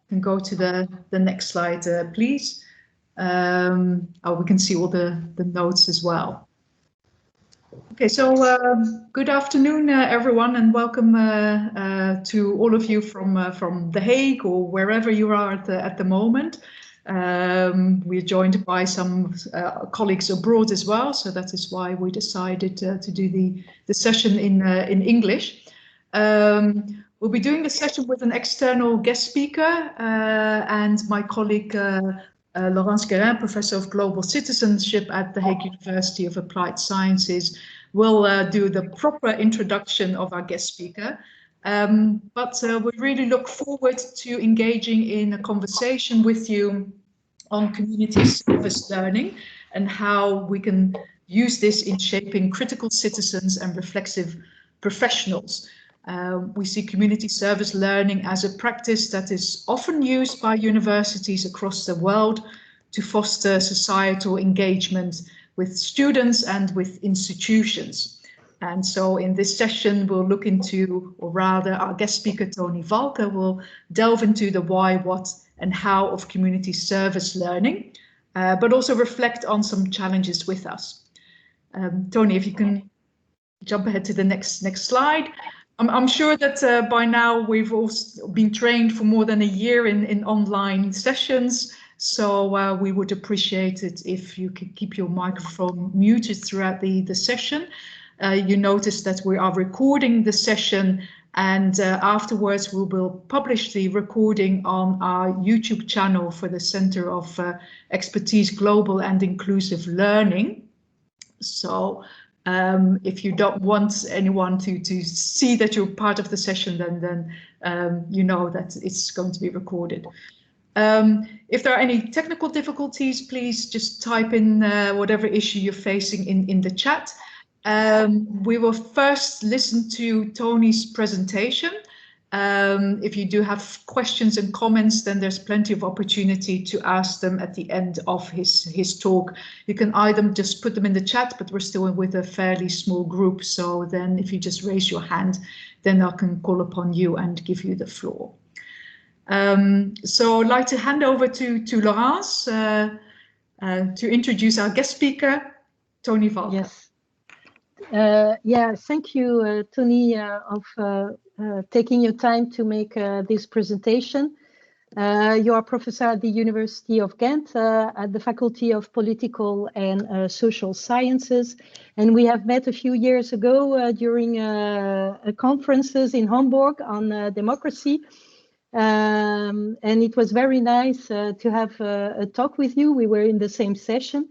can go to the next slide, please. We can see all the notes as well. Okay, so good afternoon, everyone, and welcome to all of you from The Hague or wherever you are at the moment. We're joined by some colleagues abroad as well, so that is why we decided to do the session in English. We'll be doing the session with an external guest speaker, and my colleague Laurence Guérin, Professor of Global Citizenship at the Hague University of Applied Sciences, will do the proper introduction of our guest speaker. But we really look forward to engaging in a conversation with you on community service learning and how we can use this in shaping critical citizens and reflexive professionals. We see community service learning as a practice that is often used by universities across the world to foster societal engagement with students and with institutions. And so in this session, we'll look into, or rather our guest speaker, Tony Valcke, will delve into the why, what, and how of community service learning, but also reflect on some challenges with us. Tony, if you can jump ahead to the next slide. I'm sure that by now we've all been trained for more than a year in online sessions, so we would appreciate it if you could keep your microphone muted throughout the session. You notice that we are recording the session, and afterwards we will publish the recording on our YouTube channel for the Center of Expertise Global and Inclusive Learning. So if you don't want anyone to see that you're part of the session, then you know that it's going to be recorded. If there are any technical difficulties, please just type in whatever issue you're facing in the chat. We will first listen to Tony's presentation. If you do have questions and comments, then there's plenty of opportunity to ask them at the end of his talk. You can either just put them in the chat, but we're still with a fairly small group. So then if you just raise your hand, then I can call upon you and give you the floor. So I'd like to hand over to Laurence to introduce our guest speaker, Tony Valcke. Yes. Yeah, thank you, Tony, of taking your time to make this presentation. You are professor at the University of Ghent at the Faculty of Political and Social Sciences. And we have met a few years ago during conferences in Hamburg on democracy. And it was very nice to have a talk with you. We were in the same session.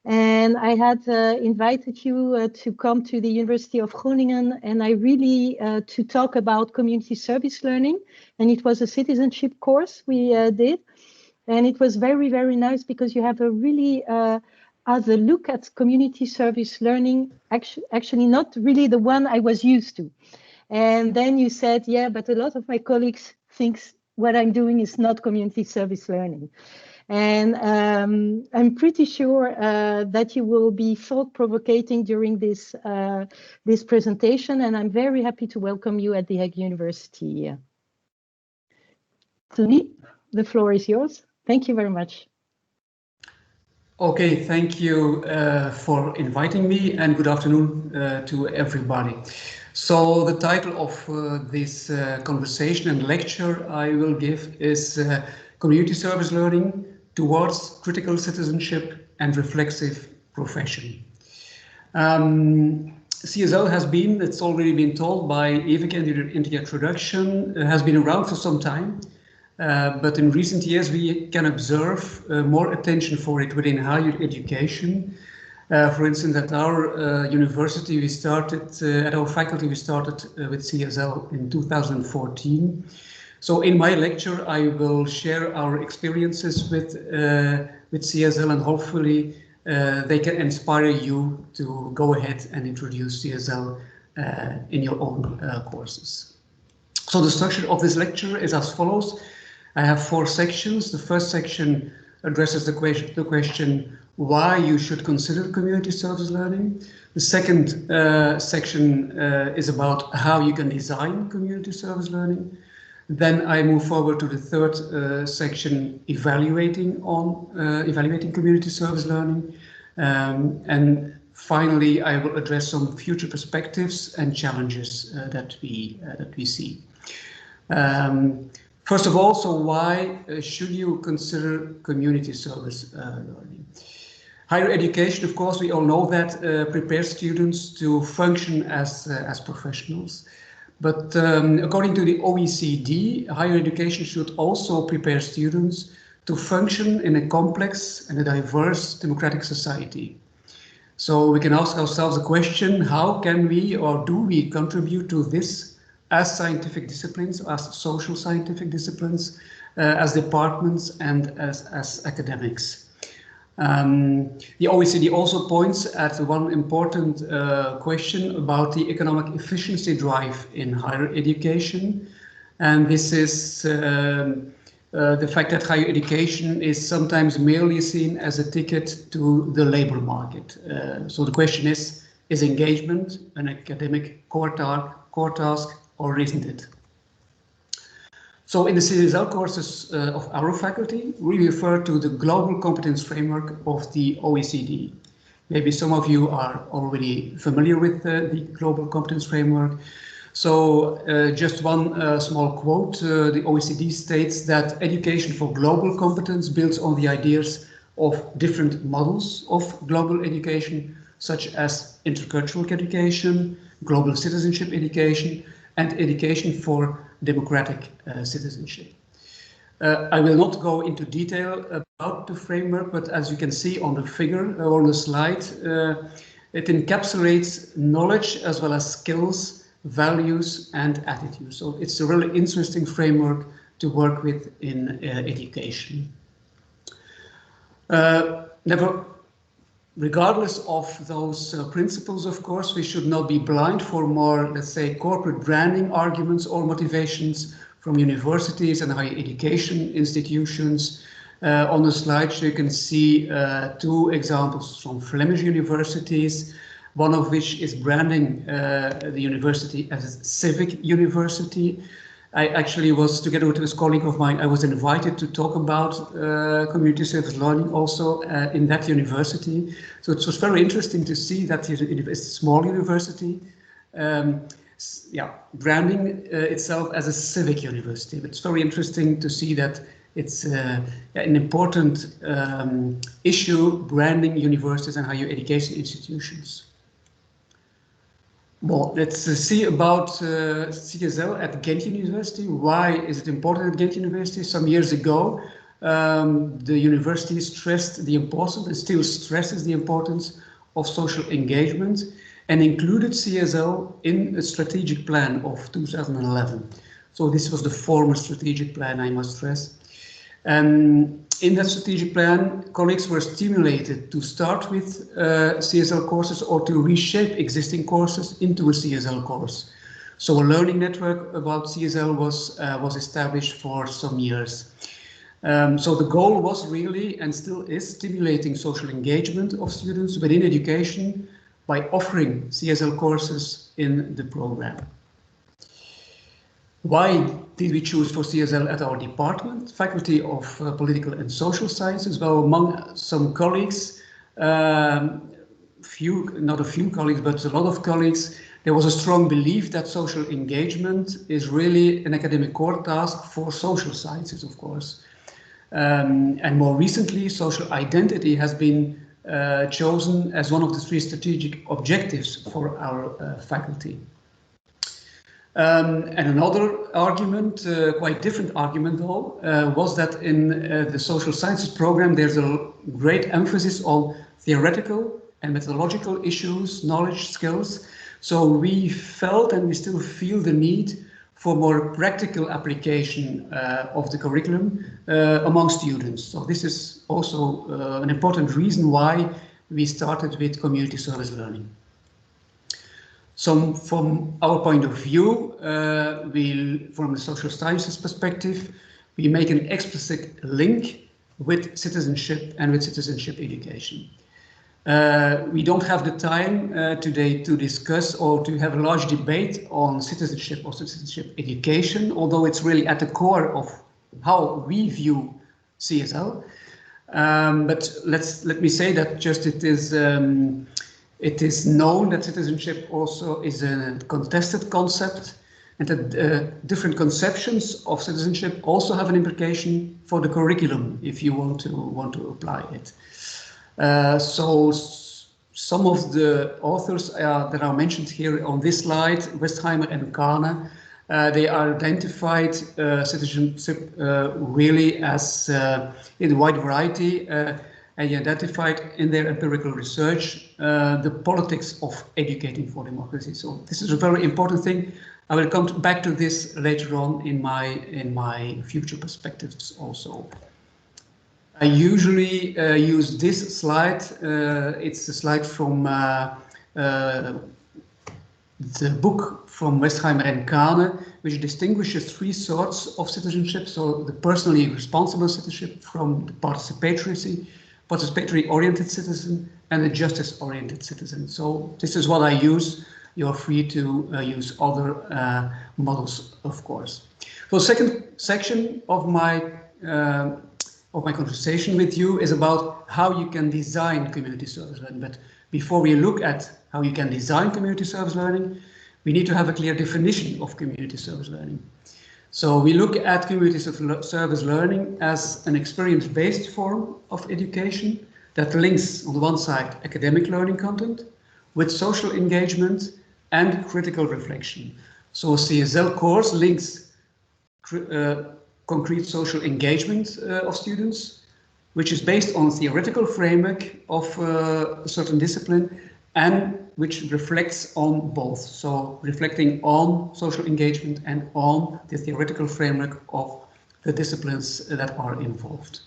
And I had invited you to come to the University of Groningen, and I really to talk about community service learning. And it was a citizenship course we did. And it was very, very nice because you have a really other look at community service learning, actually not really the one I was used to. And then you said, yeah, but a lot of my colleagues think what I'm doing is not community service learning. And I'm pretty sure that you will be thought-provoking during this this presentation, and I'm very happy to welcome you at the Hague University. Tony, the floor is yours. Thank you very much. Okay, thank you for inviting me, and good afternoon to everybody. So the title of this conversation and lecture I will give is Community Service Learning Towards Critical Citizenship and Reflexive Profession. CSL has been, it's already been told by Eveke in the introduction, has been around for some time, but in recent years we can observe more attention for it within higher education. For instance, at our university, we started, at our faculty, we started with CSL in 2014. So in my lecture, I will share our experiences with CSL, and hopefully they can inspire you to go ahead and introduce CSL in your own courses. So the structure of this lecture is as follows. I have 4 sections. The first section addresses the question why you should consider community service learning. The second section is about how you can design community service learning. Then I move forward to the third section, evaluating community service learning. And finally, I will address some future perspectives and challenges that we see. First of all, so why should you consider community service learning? Higher education, of course, we all know that prepares students to function as professionals. But according to the OECD, higher education should also prepare students to function in a complex and a diverse democratic society. So we can ask ourselves the question, how can we or do we contribute to this as scientific disciplines, as social scientific disciplines, as departments and as academics? The OECD also points at one important question about the economic efficiency drive in higher education. And this is the fact that higher education is sometimes merely seen as a ticket to the labor market. So the question is engagement an academic core task or isn't it? So in the CSL courses of our faculty, we refer to the global competence framework of the OECD. Maybe some of you are already familiar with the global competence framework. So just one small quote, the OECD states that education for global competence builds on the ideas of different models of global education, such as intercultural education, global citizenship education, and education for democratic citizenship. I will not go into detail about the framework, but as you can see on the figure or on the slide, it encapsulates knowledge as well as skills, values, and attitudes. So it's a really interesting framework to work with in education. Regardless of those principles, of course, we should not be blind for more, let's say, corporate branding arguments or motivations from universities and higher education institutions. On the slide, you can see two examples from Flemish universities, one of which is branding the university as a civic university. I actually was, together with this colleague of mine, I was invited to talk about community service learning also in that university. So it was very interesting to see that it's a small university, branding itself as a civic university. But it's very interesting to see that it's an important issue, branding universities and higher education institutions. Well, let's see about CSL at Ghent University. Why is it important at Ghent University? Some years ago, the university stressed the importance, and still stresses the importance of social engagement, and included CSL in a strategic plan of 2011. So this was the former strategic plan, I must stress. In that strategic plan, colleagues were stimulated to start with CSL courses or to reshape existing courses into a CSL course. So a learning network about CSL was established for some years. So the goal was really, and still is, stimulating social engagement of students within education by offering CSL courses in the program. Why did we choose for CSL at our department, Faculty of Political and Social Sciences? Well, among some colleagues, not a few colleagues, but a lot of colleagues, there was a strong belief that social engagement is really an academic core task for social sciences, of course. And more recently, social identity has been chosen as one of the 3 strategic objectives for our faculty. And another argument, quite different argument though, was that in the social sciences program there's a great emphasis on theoretical and methodological issues, knowledge, skills. So we felt, and we still feel, the need for more practical application of the curriculum among students. So this is also an important reason why we started with community service learning. So from our point of view, from the social sciences perspective, we make an explicit link with citizenship and with citizenship education. We don't have the time today to discuss or to have a large debate on citizenship or citizenship education, although it's really at the core of how we view CSL. But let me say that just it is known that citizenship also is a contested concept, and that different conceptions of citizenship also have an implication for the curriculum if you want to apply it. So some of the authors that are mentioned here on this slide, Westheimer and Kahne, they are identified citizenship really as in a wide variety, and identified in their empirical research the politics of educating for democracy. So this is a very important thing. I will come back to this later on in my future perspectives also. I usually use this slide. It's a slide from the book from Westheimer and Kahne, which distinguishes three sorts of citizenship. So the personally responsible citizenship from the participatory-oriented citizen and the justice-oriented citizen. So this is what I use. You're free to use other models, of course. So the second section of my conversation with you is about how you can design community service learning. But before we look at how you can design community service learning, we need to have a clear definition of community service learning. So we look at community service learning as an experience-based form of education that links, on the one side, academic learning content with social engagement and critical reflection. So a CSL course links concrete social engagement of students, which is based on a theoretical framework of a certain discipline and which reflects on both. So reflecting on social engagement and on the theoretical framework of the disciplines that are involved.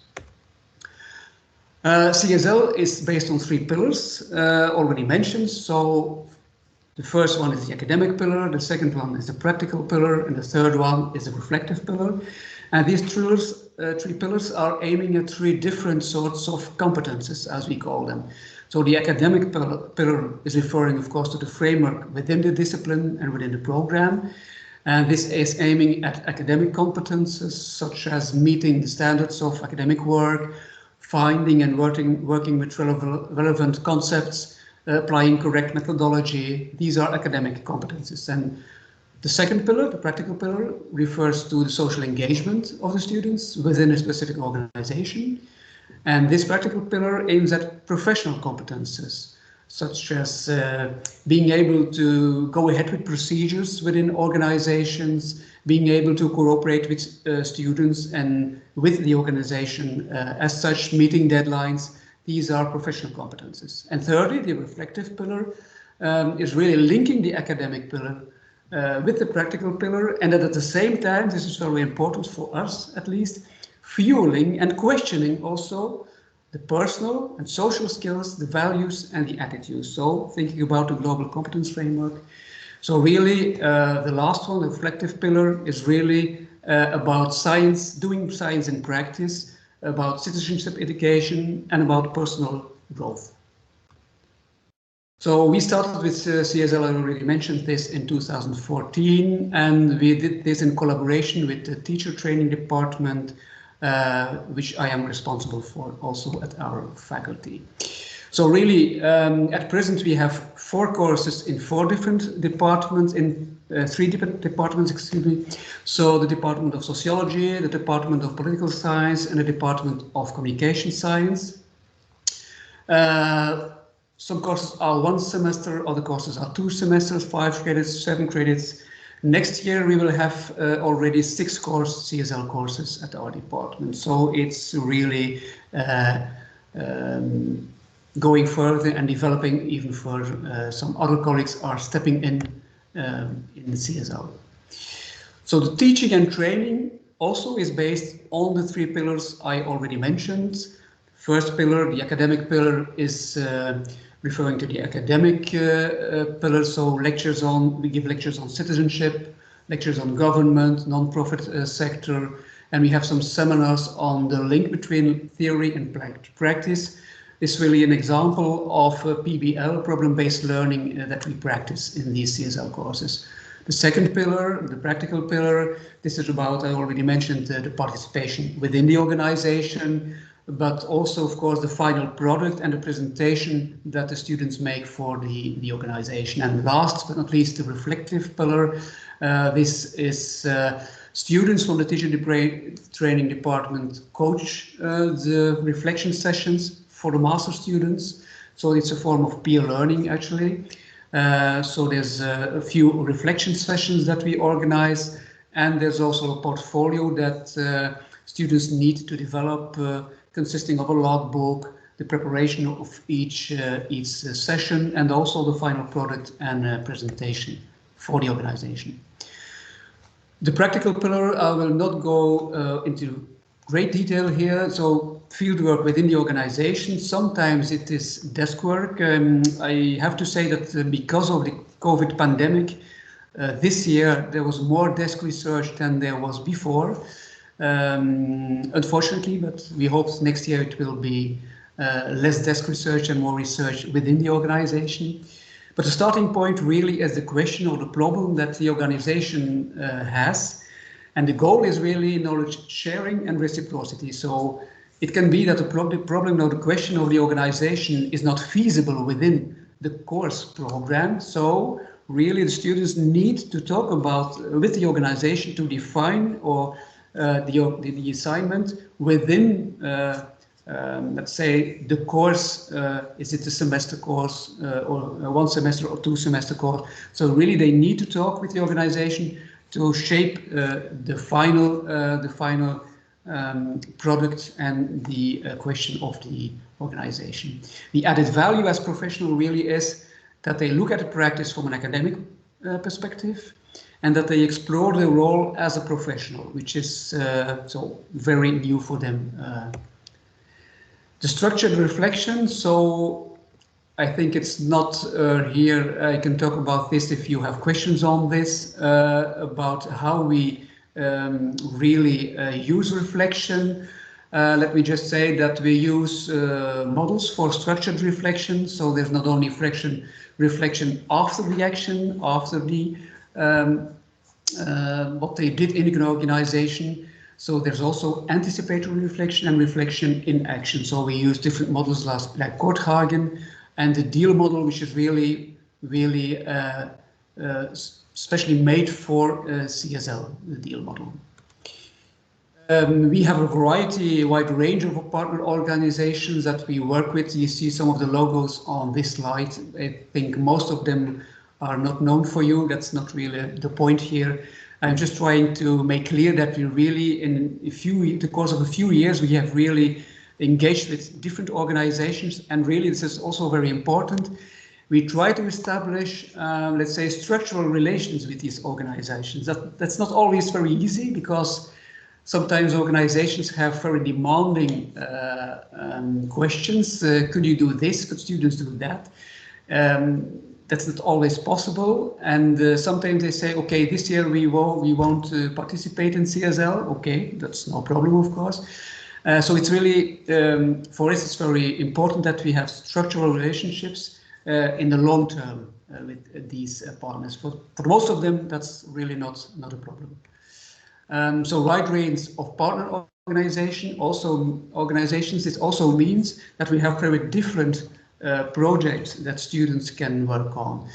CSL is based on three pillars already mentioned. So the first one is the academic pillar, the second one is the practical pillar, and the third one is the reflective pillar. And these three pillars are aiming at three different sorts of competences, as we call them. So the academic pillar is referring, of course, to the framework within the discipline and within the program. And this is aiming at academic competences, such as meeting the standards of academic work, finding and working with relevant concepts, applying correct methodology. These are academic competences. And the second pillar, the practical pillar, refers to the social engagement of the students within a specific organization. And this practical pillar aims at professional competences, such as being able to go ahead with procedures within organizations, being able to cooperate with students and with the organization as such, meeting deadlines. These are professional competences. And thirdly, the reflective pillar is really linking the academic pillar with the practical pillar, and that at the same time, this is very important for us at least, fueling and questioning also the personal and social skills, the values and the attitudes. So thinking about the global competence framework. So really the last one, the reflective pillar, is really about science, doing science in practice, about citizenship education and about personal growth. So we started with CSL, I already mentioned this, in 2014, and we did this in collaboration with the teacher training department, which I am responsible for also at our faculty. So really, at present, we have 4 courses in 4 different departments, in 3 different departments, excuse me. So the Department of Sociology, the Department of Political Science, and the Department of Communication Science. Some courses are 1 semester, other courses are 2 semesters, 5 credits, 7 credits. Next year we will have already 6 CSL courses at our department. So it's really going further and developing even further. Some other colleagues are stepping in the CSL. So the teaching and training also is based on the 3 pillars I already mentioned. First pillar, the academic pillar, is referring to the academic pillar. So we give lectures on citizenship, lectures on government, non-profit sector, and we have some seminars on the link between theory and practice. is really an example of PBL, problem-based learning, that we practice in these CSL courses. The second pillar, the practical pillar, this is about, I already mentioned, the participation within the organization, but also, of course, the final product and the presentation that the students make for the organization. And last but not least, the reflective pillar. This is students from the teacher training department coach the reflection sessions for the master students. So it's a form of peer learning, actually. So there's a few reflection sessions that we organize, and there's also a portfolio that students need to develop, consisting of a logbook, the preparation of each session, and also the final product and presentation for the organization. The practical pillar, I will not go into great detail here. So fieldwork within the organization, sometimes it is desk work. I have to say that because of the COVID pandemic, this year there was more desk research than there was before. Unfortunately, but we hope next year it will be less desk research and more research within the organization. But the starting point really is the question or the problem that the organization has. And the goal is really knowledge sharing and reciprocity. So it can be that the problem or the question of the organization is not feasible within the course program. So really the students need to talk about with the organization to define or the assignment within let's say the course, is it a semester course or 1 semester or 2 semester course? So really they need to talk with the organization to shape the final product and the question of the organization. The added value as professional really is that they look at the practice from an academic perspective, and that they explore their role as a professional, which is so very new for them. The structured reflection, so I think it's not here, I can talk about this if you have questions on this, about how we really use reflection. Let me just say that we use models for structured reflection, so there's not only reflection after the action, after the what they did in an organization. So there's also anticipatory reflection and reflection in action. So we use different models like Korthagen and the deal model, which is really specially made for CSL, the deal model. We have a wide range of partner organizations that we work with. You see some of the logos on this slide. I think most of them are not known for you. That's not really the point here. I'm just trying to make clear that we really, in the course of a few years, we have really engaged with different organizations, and really this is also very important. We try to establish, let's say, structural relations with these organizations. That's not always very easy, because sometimes organizations have very demanding questions. Could you do this? Could students do that? That's not always possible, and sometimes they say, okay, this year we won't participate in CSL. Okay, that's no problem, of course. So it's really, for us, it's very important that we have structural relationships in the long term with these partners. For most of them, that's really not a problem. So wide range of partner organizations, it also means that we have very different projects that students can work on.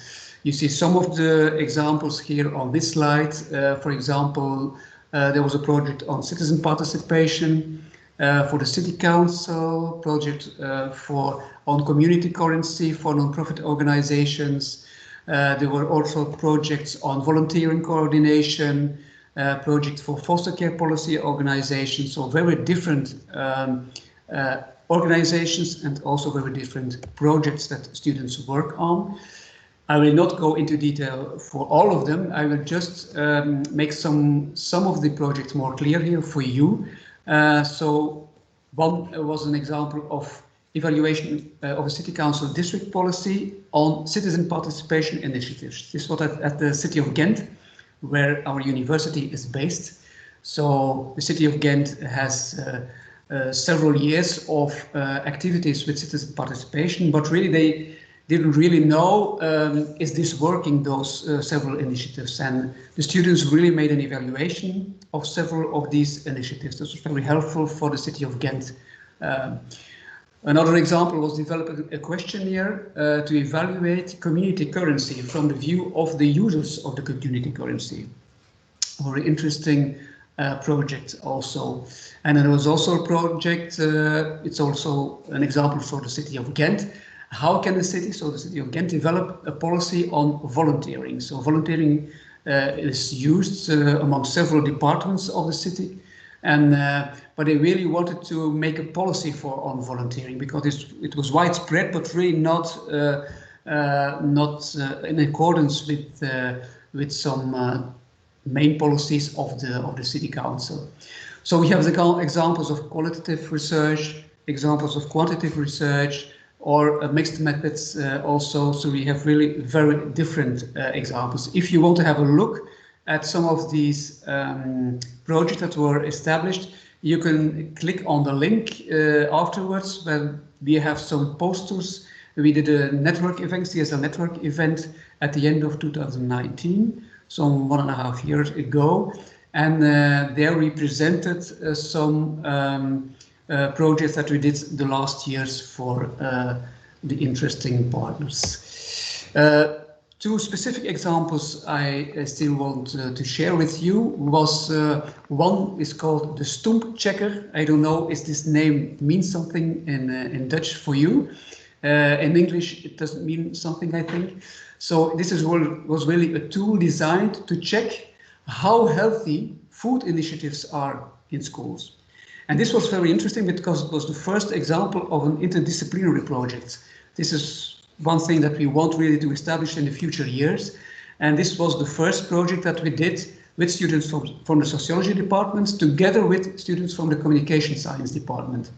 You see some of the examples here on this slide. For example, there was a project on citizen participation for the city council, project on community currency for non-profit organizations. There were also projects on volunteering coordination, project for foster care policy organizations, so very different organizations and also very different projects that students work on. I will not go into detail for all of them. I will just make some of the projects more clear here for you. So one was an example of evaluation of a city council district policy on citizen participation initiatives. This was at the city of Ghent, where our university is based. So the city of Ghent has several years of activities with citizen participation, but really they didn't really know, is this working, those several initiatives, and the students really made an evaluation of several of these initiatives. This was very helpful for the city of Ghent. Another example was developing a questionnaire to evaluate community currency from the view of the users of the community currency. Very interesting project also. And there was also a project, it's also an example for the city of Ghent. How can the city, so the city of Ghent, develop a policy on volunteering? So volunteering is used among several departments of the city, and but they really wanted to make a policy on volunteering, because it was widespread, but really not in accordance with some main policies of the city council. So we have the examples of qualitative research, examples of quantitative research, or mixed methods also. So we have really very different examples. If you want to have a look at some of these projects that were established, you can click on the link afterwards, where we have some posters. We did a network event, CSL network event, at the end of 2019, so 1.5 years ago. And there we presented some projects that we did the last years for the interesting partners. Two specific examples I still want to share with you was one is called the Stump Checker. I don't know if this name means something in Dutch for you. In English it doesn't mean something, I think. So this was really a tool designed to check how healthy food initiatives are in schools. And this was very interesting because it was the first example of an interdisciplinary project. This is one thing that we want really to establish in the future years. And this was the first project that we did with students from the sociology departments, together with students from the communication science department.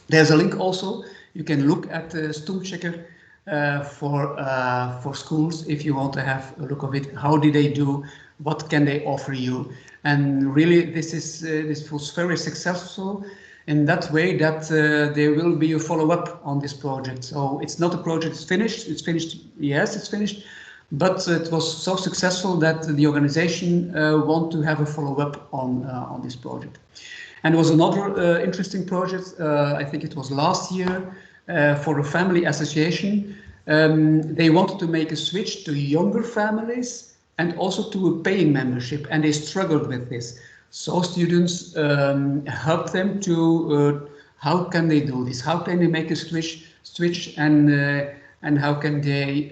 There's a link also. You can look at the Stump Checker for schools if you want to have a look of it. How did they do? What can they offer you? And really, this was very successful in that way that there will be a follow-up on this project. So it's not a project that's finished. It's finished. Yes, it's finished. But it was so successful that the organization want to have a follow-up on this project. And there was another interesting project. I think it was last year for a family association. They wanted to make a switch to younger families and also to a paying membership, and they struggled with this. So students helped them to how can they do this? How can they make a switch, and how can they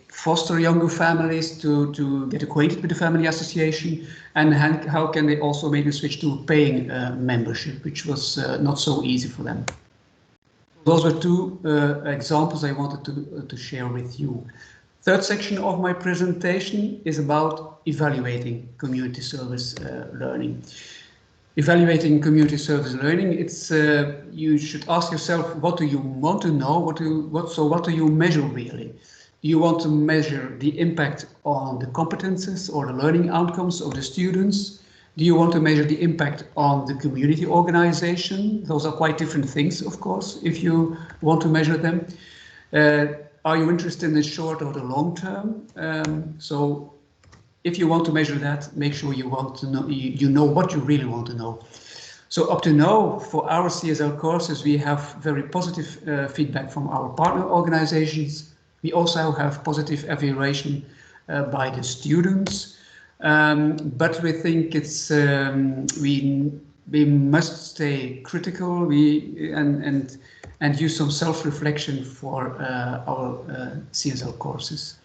foster younger families to get acquainted with the family association, and how can they also make a switch to a paying membership, which was not so easy for them. Those were two examples I wanted to share with you. Third section of my presentation is about evaluating community service learning. Evaluating community service learning, it's you should ask yourself, what do you want to know? What do you measure really? Do you want to measure the impact on the competences or the learning outcomes of the students? Do you want to measure the impact on the community organization? Those are quite different things, of course, if you want to measure them. Are you interested in the short or the long term? So if you want to measure that, make sure you want to know, you know what you really want to know. So up to now, for our CSL courses, we have very positive feedback from our partner organizations. We also have positive evaluation by the students. But we think it's we must stay critical and use some self-reflection for our CSL courses.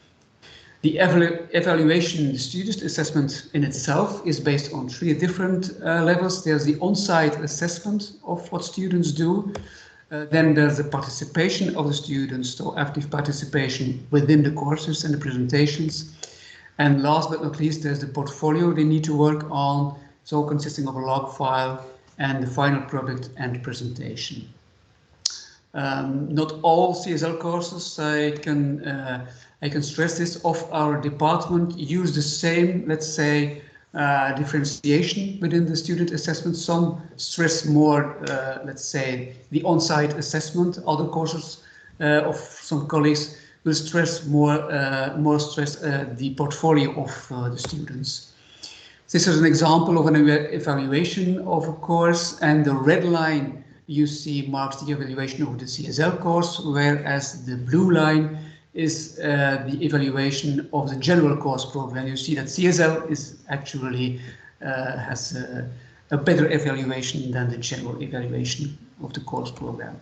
The evaluation, the student assessment in itself is based on 3 different levels. There's the on-site assessment of what students do. Then there's the participation of the students, so active participation within the courses and the presentations. And last but not least, there's the portfolio they need to work on, so consisting of a log file and the final product and presentation. Not all CSL courses, I can stress this, of our department use the same, let's say, differentiation within the student assessment. Some stress more, let's say, the on-site assessment. Other courses of some colleagues will stress more the portfolio of the students. This is an example of an evaluation of a course, and the red line you see marks the evaluation of the CSL course, whereas the blue line is the evaluation of the general course program. You see that CSL is actually has a better evaluation than the general evaluation of the course program.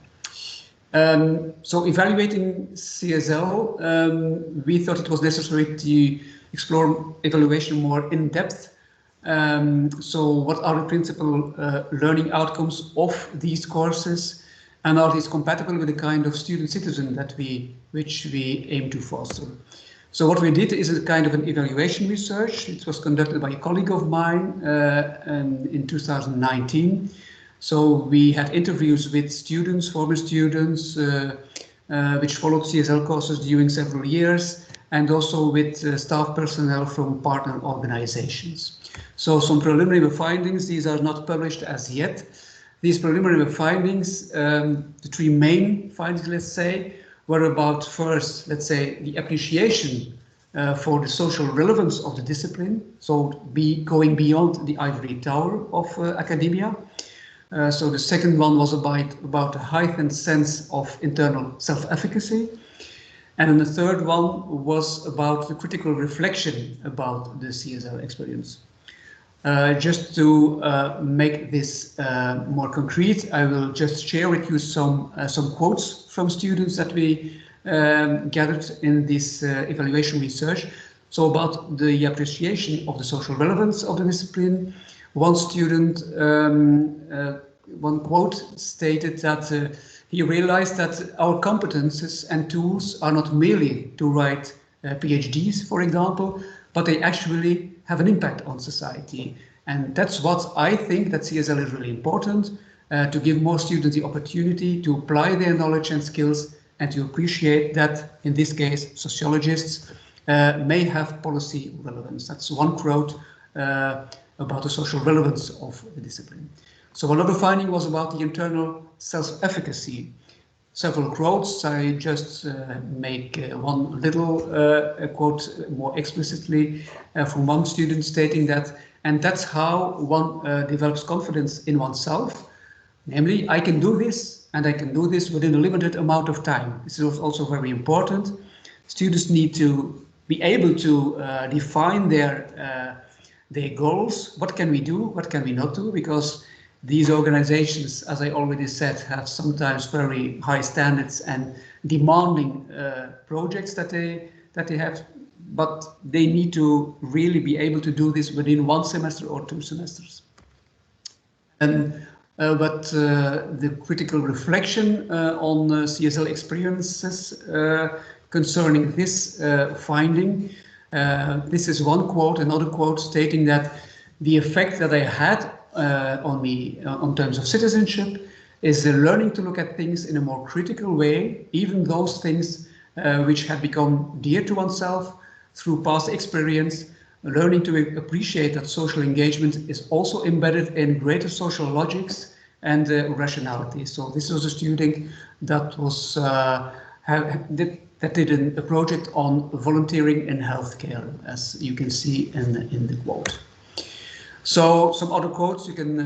So evaluating CSL, we thought it was necessary to explore evaluation more in depth. So what are the principal learning outcomes of these courses, and are these compatible with the kind of student citizen that which we aim to foster? So what we did is a kind of an evaluation research. It was conducted by a colleague of mine in 2019. So we had interviews with students, former students, which followed CSL courses during several years, and also with staff personnel from partner organizations. So some preliminary findings, these are not published as yet. These preliminary findings, the three main findings, let's say, were about first, let's say, the appreciation for the social relevance of the discipline. So going beyond the ivory tower of academia. So the second one was about a heightened sense of internal self-efficacy. And then the third one was about the critical reflection about the CSL experience. Just to make this more concrete, I will just share with you some quotes from students that we gathered in this evaluation research. So about the appreciation of the social relevance of the discipline, one student, one quote stated that he realized that our competences and tools are not merely to write PhDs, for example, but they actually have an impact on society. And that's what I think that CSL is really important, to give more students the opportunity to apply their knowledge and skills and to appreciate that, in this case, sociologists may have policy relevance. That's one quote about the social relevance of the discipline. So another finding was about the internal self-efficacy. Several quotes, I just make one little quote more explicitly from one student stating that, and that's how one develops confidence in oneself, namely, I can do this, and I can do this within a limited amount of time. This is also very important. Students need to be able to define their goals. What can we do? What can we not do? Because these organizations, as I already said, have sometimes very high standards and demanding projects that they have, but they need to really be able to do this within 1 semester or 2 semesters. And the critical reflection on CSL experiences concerning this finding, this is one quote, another quote stating that the effect that I had on terms of citizenship is learning to look at things in a more critical way, even those things which have become dear to oneself through past experience, learning to appreciate that social engagement is also embedded in greater social logics and rationality. So this was a student that was that did a project on volunteering in healthcare, as you can see in the quote. So some other quotes, you can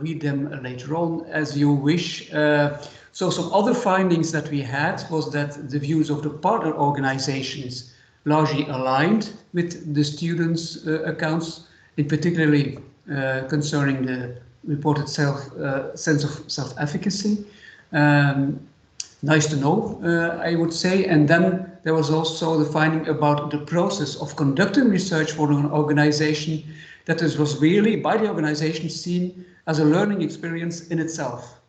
read them later on as you wish. So some other findings that we had was that the views of the partner organizations largely aligned with the students' accounts, in particularly concerning the reported sense of self-efficacy. Nice to know, I would say. And then there was also the finding about the process of conducting research for an organization, that this was really by the organization seen as a learning experience in itself.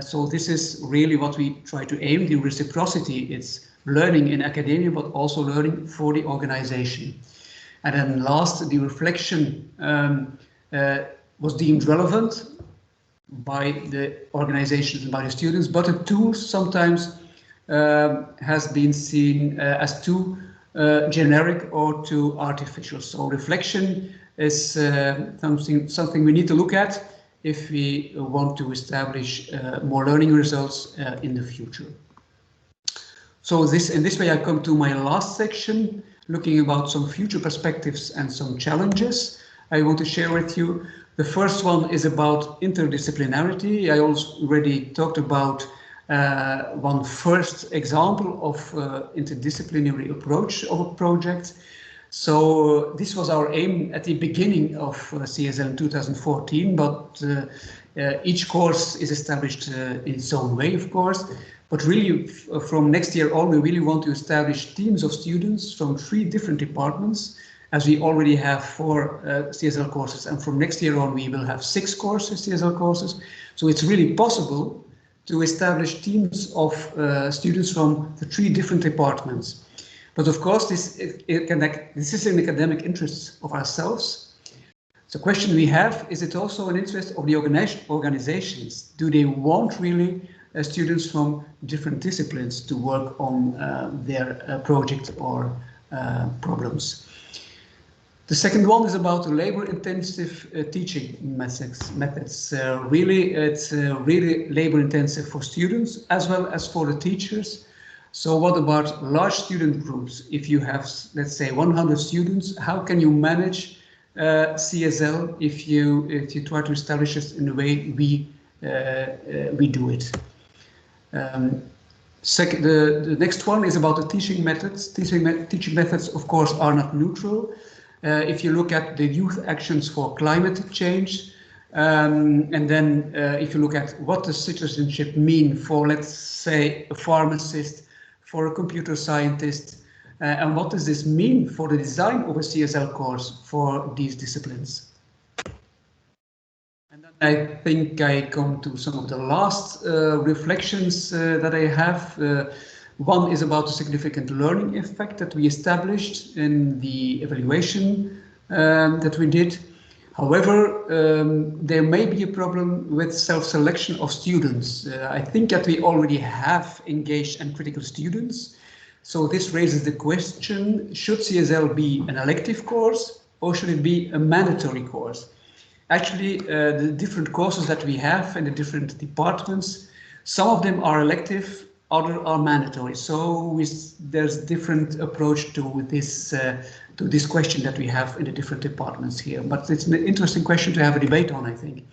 So this is really what we try to aim, the reciprocity. It's learning in academia, but also learning for the organization. And then last, the reflection was deemed relevant by the organizations and by the students, but the tools sometimes has been seen as too generic or too artificial. So reflection is something we need to look at if we want to establish more learning results in the future. So in this way I come to my last section, looking about some future perspectives and some challenges I want to share with you. The first one is about interdisciplinarity. I already talked about one first example of interdisciplinary approach of a project. So this was our aim at the beginning of CSL in 2014, but each course is established in its own way, of course. But really, from next year on, we really want to establish teams of students from 3 different departments, as we already have 4 CSL courses. And from next year on, we will have 6 courses, CSL courses. So it's really possible to establish teams of students from the 3 different departments. But of course, this is an academic interest of ourselves. The question we have, is it also an interest of the organizations? Do they want really students from different disciplines to work on their project or problems? The second one is about the labor-intensive teaching methods. Really, it's really labor-intensive for students as well as for the teachers. So what about large student groups? If you have, let's say, 100 students, how can you manage CSL if you try to establish it in the way we do it? The next one is about the teaching methods. Teaching methods, of course, are not neutral. If you look at the youth actions for climate change, and then if you look at what does citizenship mean for, let's say, a pharmacist, for a computer scientist, and what does this mean for the design of a CSL course for these disciplines? And then I think I come to some of the last reflections that I have. One is about the significant learning effect that we established in the evaluation that we did. However, there may be a problem with self-selection of students. I think that we already have engaged and critical students. So this raises the question, should CSL be an elective course or should it be a mandatory course? Actually, the different courses that we have in the different departments, some of them are elective, others are mandatory. So there's different approach to this question that we have in the different departments here. But it's an interesting question to have a debate on, I think.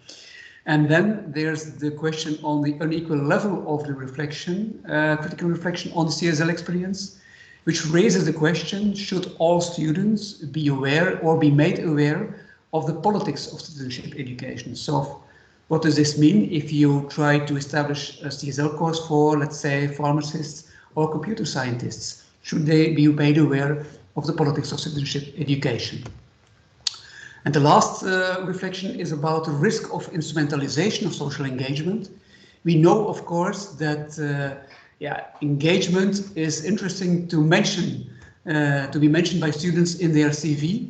And then there's the question on the unequal level of the reflection, critical reflection on the CSL experience, which raises the question, should all students be aware or be made aware of the politics of citizenship education? So what does this mean if you try to establish a CSL course for, let's say, pharmacists or computer scientists? Should they be made aware of the politics of citizenship education? And the last reflection is about the risk of instrumentalization of social engagement. We know, of course, that engagement is interesting to mention, to be mentioned by students in their CV.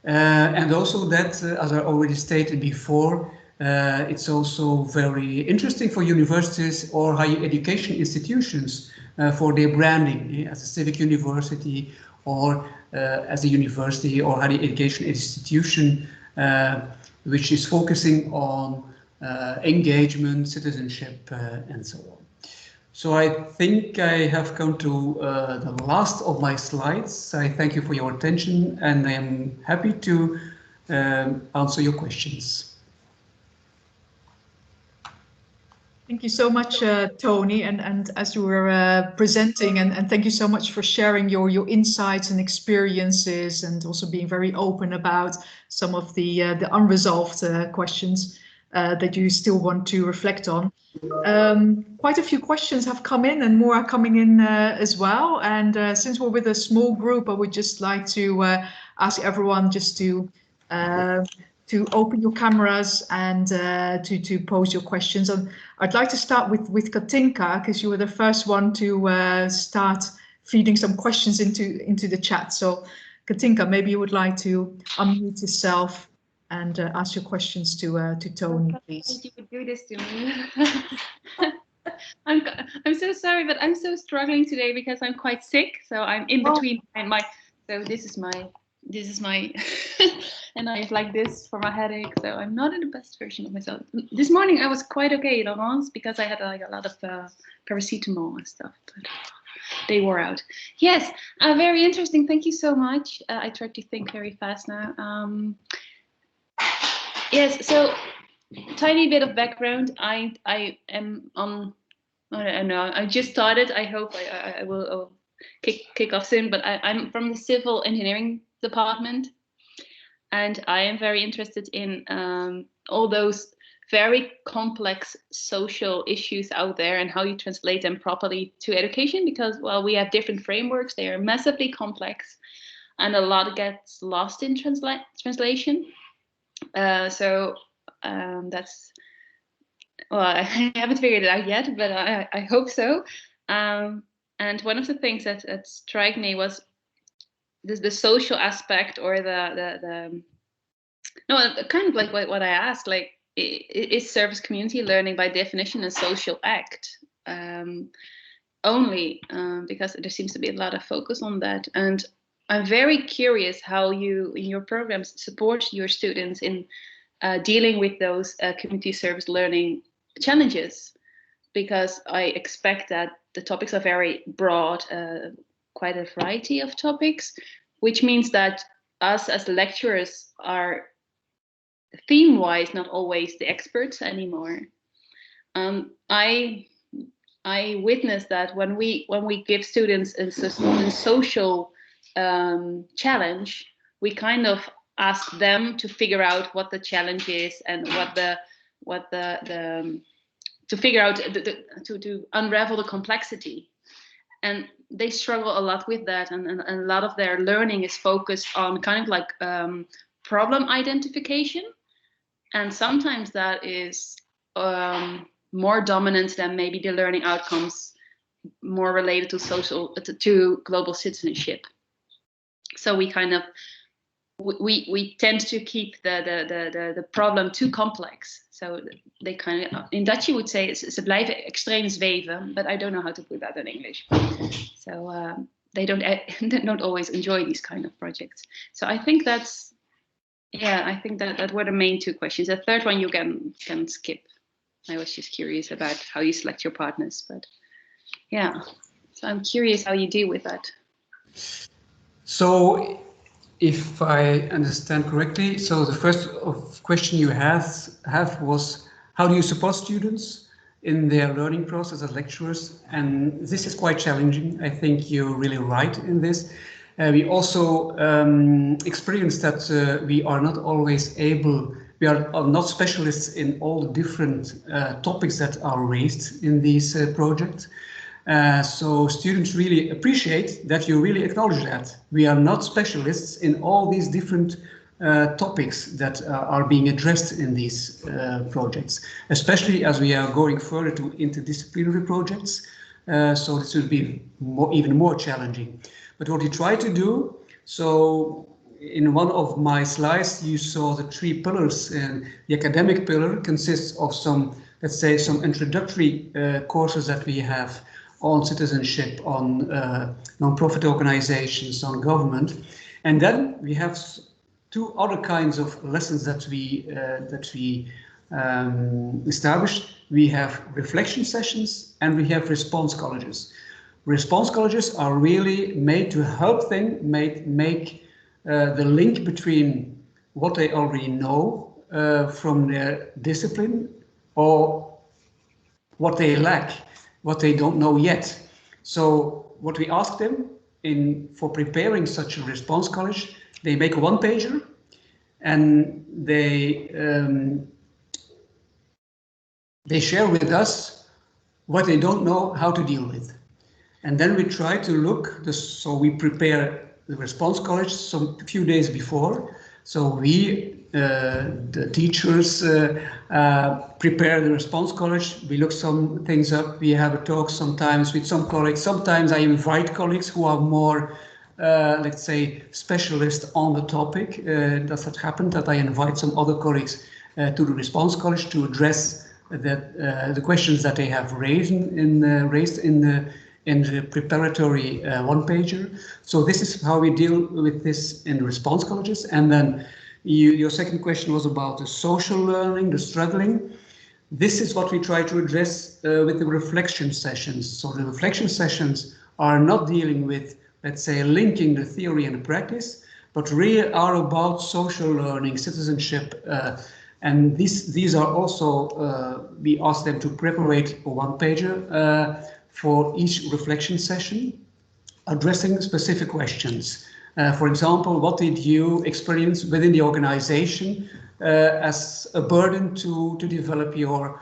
And also that, as I already stated before, it's also very interesting for universities or higher education institutions for their branding as a civic university or as a university or higher education institution which is focusing on engagement, citizenship, and so on. So I think I have come to the last of my slides. I thank you for your attention and I am happy to answer your questions. Thank you so much, Tony. And as you were presenting, and thank you so much for sharing your insights and experiences, and also being very open about some of the unresolved questions that you still want to reflect on. Quite a few questions have come in, and more are coming in as well. And since we're with a small group, I would just like to ask everyone just to open your cameras and to pose your questions. I'd like to start with Katinka, because you were the first one to start feeding some questions into the chat. So Katinka, maybe you would like to unmute yourself and ask your questions to Tony, please. You would do this to me. I'm so sorry, but I'm so struggling today because I'm quite sick. So I'm in between so this is my this is my, and I have like this for my headache, so I'm not in the best version of myself. This morning I was quite okay, Laurence, because I had like a lot of paracetamol and stuff, but they wore out. Yes, very interesting. Thank you so much. I tried to think very fast now. Yes, so tiny bit of background. I am on, I don't know, I just started. I hope I will kick off soon, but I'm from the civil engineering department, and I am very interested in all those very complex social issues out there and how you translate them properly to education, because, well, we have different frameworks. They are massively complex, and a lot gets lost in translation. So that's, well, I haven't figured it out yet, but I hope so. And one of the things that struck me was the social aspect, or the no, kind of like what I asked, like, is service community learning by definition a social act? Only because there seems to be a lot of focus on that. And I'm very curious how you, in your programs, support your students in dealing with those community service learning challenges, because I expect that the topics are very broad, quite a variety of topics, which means that us as lecturers are theme-wise not always the experts anymore. I witness that when we give students a social challenge, we kind of ask them to figure out what the challenge is and to figure out to unravel the complexity. And they struggle a lot with that, and a lot of their learning is focused on kind of like problem identification, and sometimes that is more dominant than maybe the learning outcomes more related to global citizenship. So we kind of we tend to keep the problem too complex. So they kind of, in Dutch you would say, ze blijven extreem zweven, but I don't know how to put that in English. So they don't always enjoy these kind of projects. So I think that's, yeah, I think that were the main two questions. The third one you can skip. I was just curious about how you select your partners, but yeah. So I'm curious how you deal with that. So, if I understand correctly, so the first question you have was, how do you support students in their learning process as lecturers? And this is quite challenging. I think you're really right in this. We also experience that we are not always able, we are not specialists in all the different topics that are raised in these projects. So students really appreciate that you really acknowledge that we are not specialists in all these different topics that are being addressed in these projects, especially as we are going further to interdisciplinary projects. So this will be even more challenging. But what we try to do, so in one of my slides you saw the 3 pillars, and the academic pillar consists of some, let's say, some introductory courses that we have on citizenship, on non-profit organizations, on government. And then we have 2 other kinds of lessons that we established. We have reflection sessions and we have response colleges. Response colleges are really made to help them make the link between what they already know from their discipline, or what they lack, what they don't know yet. So what we ask them for preparing such a response college, they make a 1-pager and they share with us what they don't know how to deal with. And then we try to look, so we prepare the response college some few days before. So we, the teachers, prepare the response college. We look some things up. We have a talk sometimes with some colleagues. Sometimes I invite colleagues who are more, let's say, specialists on the topic. Does that happen that I invite some other colleagues to the response college to address the questions that they have raised in in the preparatory one-pager. So this is how we deal with this in the response colleges. And then your second question was about the social learning, the struggling. This is what we try to address with the reflection sessions. So the reflection sessions are not dealing with, let's say, linking the theory and the practice, but really are about social learning, citizenship, and these are also, we ask them to prepare a one-pager for each reflection session, addressing specific questions. For example, what did you experience within the organization as a burden to develop your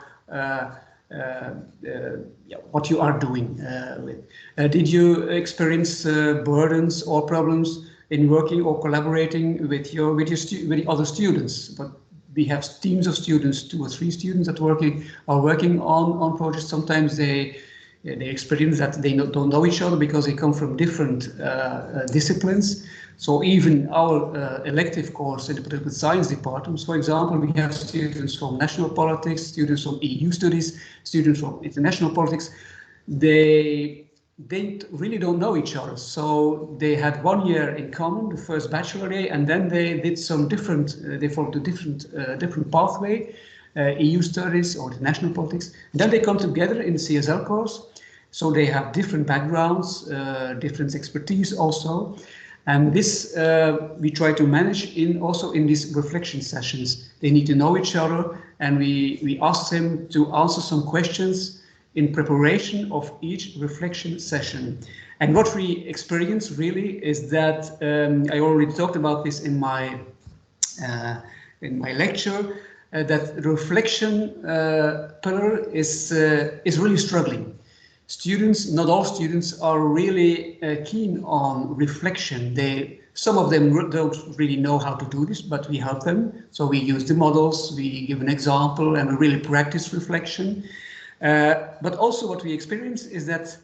what you are doing with? Did you experience burdens or problems in working or collaborating with the other students? But we have teams of students, 2 or 3 students that are working on projects. Sometimes they experience that they don't know each other because they come from different disciplines. So even our elective course in the political science departments, for example, we have students from national politics, students from EU studies, students from international politics. They really don't know each other. So they had 1 year in common, the first bachelor day, and then they did some different, they followed a different pathway, EU studies or international politics. Then they come together in the CSL course. So they have different backgrounds, different expertise also. And this we try to manage also in these reflection sessions. They need to know each other, and we ask them to answer some questions in preparation of each reflection session. And what we experience really is that, I already talked about this in my lecture, that the reflection pillar is really struggling. Students, not all students, are really keen on reflection. Some of them don't really know how to do this, but we help them. So we use the models, we give an example, and we really practice reflection. But also what we experience is that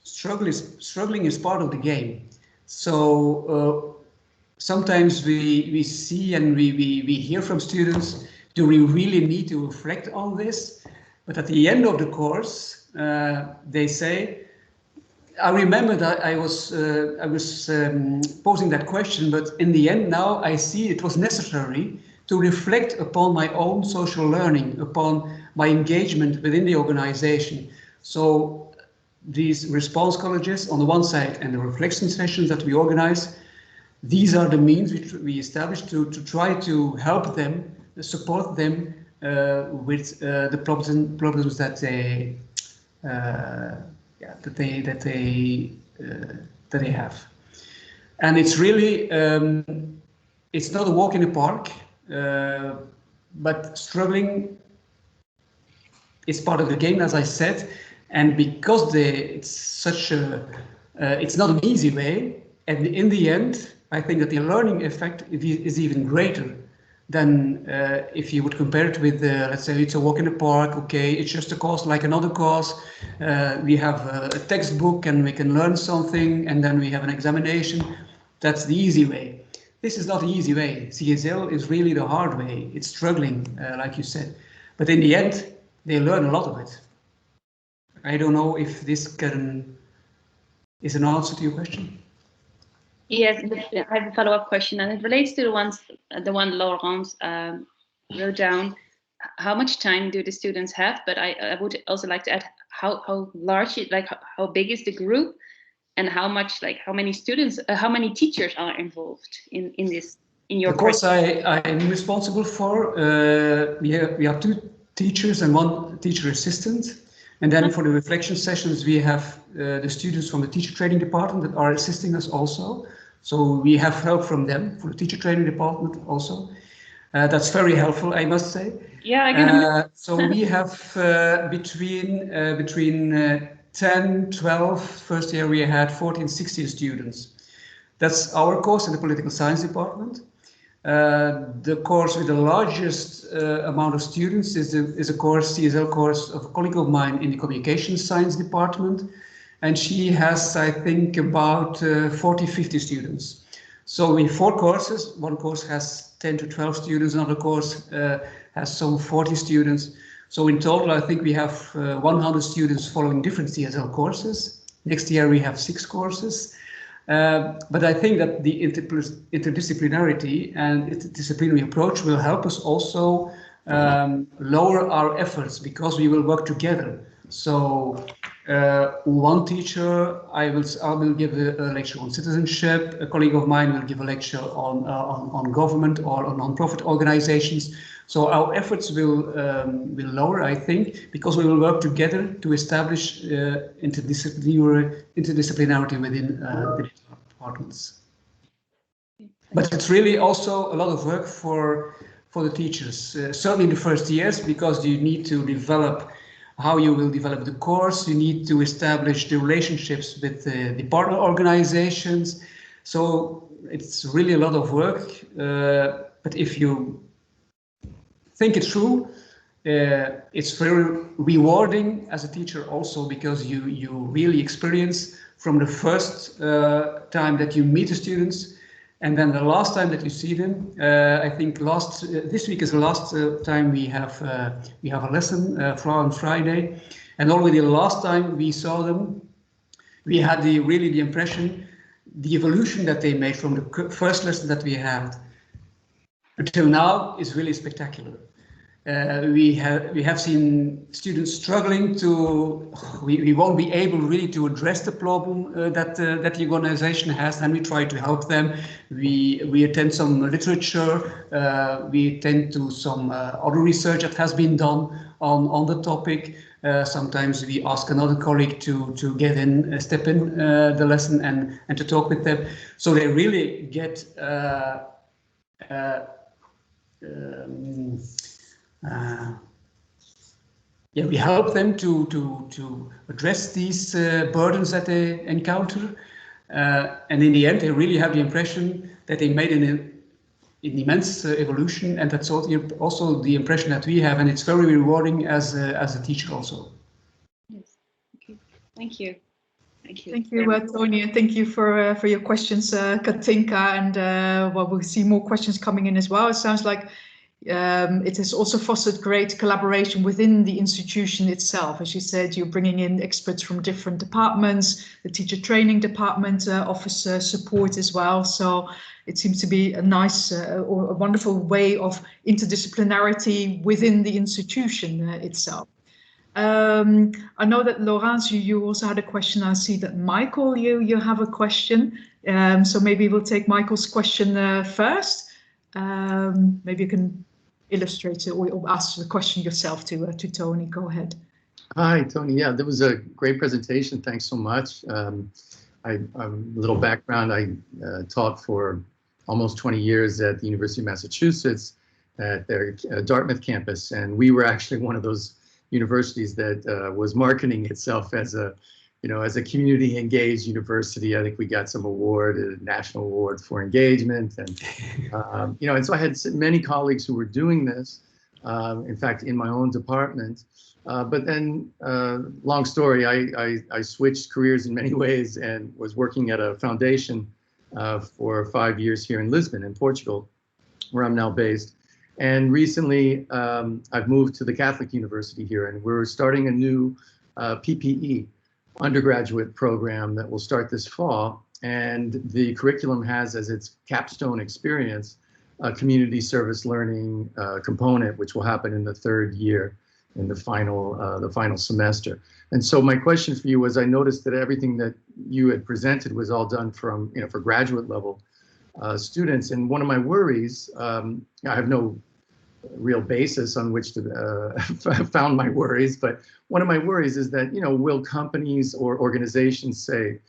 struggling is part of the game. So sometimes we see and we hear from students, do we really need to reflect on this? But at the end of the course, they say, I remember that I was posing that question, but in the end now I see it was necessary to reflect upon my own social learning, upon my engagement within the organization. So these response colleges on the one side and the reflection sessions that we organize, these are the means which we establish to try to help them, support them with the problems that they have. And it's really it's not a walk in the park, but struggling is part of the game, as I said. And because it's such a it's not an easy way, and in the end I think that the learning effect is even greater than if you would compare it with, let's say, it's a walk in the park. Okay, it's just a course like another course. We have a textbook and we can learn something, and then we have an examination. That's the easy way. This is not the easy way. CSL is really the hard way. It's struggling, like you said. But in the end, they learn a lot of it. I don't know if this is an answer to your question. Yes, I have a follow-up question, and it relates to the one Laurence wrote down. How much time do the students have? But I would also like to add how large, how big is the group, and how many students, how many teachers are involved in this in your course? I'm responsible for. We have 2 teachers and 1 teacher assistant. And then for the reflection sessions, we have the students from the teacher training department that are assisting us also. So we have help from them for the teacher training department also. That's very helpful, I must say. Yeah, I can imagine. So we have between 10, 12, first year we had 14, 16 students. That's our course in the political science department. The course with the largest amount of students is a course, CSL course of a colleague of mine in the communication science department. And she has, I think, about 40, 50 students. So we have 4 courses. One course has 10 to 12 students, another course has some 40 students. So in total, I think we have 100 students following different CSL courses Next year we have 6 courses. But I think that the interdisciplinarity and interdisciplinary approach will help us also lower our efforts, because we will work together. So one teacher, I will give a lecture on citizenship. A colleague of mine will give a lecture on government or on non-profit organizations. So our efforts will lower, I think, because we will work together to establish interdisciplinarity within the departments. But it's really also a lot of work for the teachers, certainly in the first years, because you need to develop how you will develop the course. You need to establish the relationships with the partner organizations. So it's really a lot of work. But if you think it through, it's very rewarding as a teacher also, because you really experience from the first time that you meet the students, and then the last time that you see them. I think this week is the last time we have a lesson on Friday, and already the last time we saw them, we had really the impression, the evolution that they made from the first lesson that we had until now is really spectacular. We have seen students struggling to. We won't be able really to address the problem that the organization has, and we try to help them. We attend some literature. We attend to some other research that has been done on the topic. Sometimes we ask another colleague to step in the lesson and to talk with them. So they really get. We help them to address these burdens that they encounter, and in the end, they really have the impression that they made an immense evolution, and that's also the impression that we have, and it's very rewarding as a teacher also. Yes. Okay. Thank you. Thank you. Thank you, Tony, and thank you for your questions, Katinka, and we'll see more questions coming in as well. It sounds like it has also fostered great collaboration within the institution itself. As you said, you're bringing in experts from different departments, the teacher training department offers support as well. So it seems to be a nice or a wonderful way of interdisciplinarity within the institution itself. I know that Laurence, you also had a question. I see that Michael, you have a question. So maybe we'll take Michael's question first. Maybe you can illustrate it or ask the question yourself to Tony. Go ahead. Hi, Tony. Yeah, that was a great presentation. Thanks so much. A little background. I taught for almost 20 years at the University of Massachusetts at their Dartmouth campus, and we were actually one of those universities that was marketing itself as a community engaged university. I think we got some award, a national award for engagement, and and so I had many colleagues who were doing this. In fact, in my own department. But then, long story, I switched careers in many ways and was working at a foundation for 5 years here in Lisbon, in Portugal, where I'm now based. And recently, I've moved to the Catholic University here, and we're starting a new PPE undergraduate program that will start this fall. And the curriculum has as its capstone experience a community service learning component, which will happen in the 3rd year, in the final semester. And so my question for you was, I noticed that everything that you had presented was all done from, for graduate level students. And one of my worries, I have no real basis on which to found my worries, but one of my worries is that, will companies or organizations say,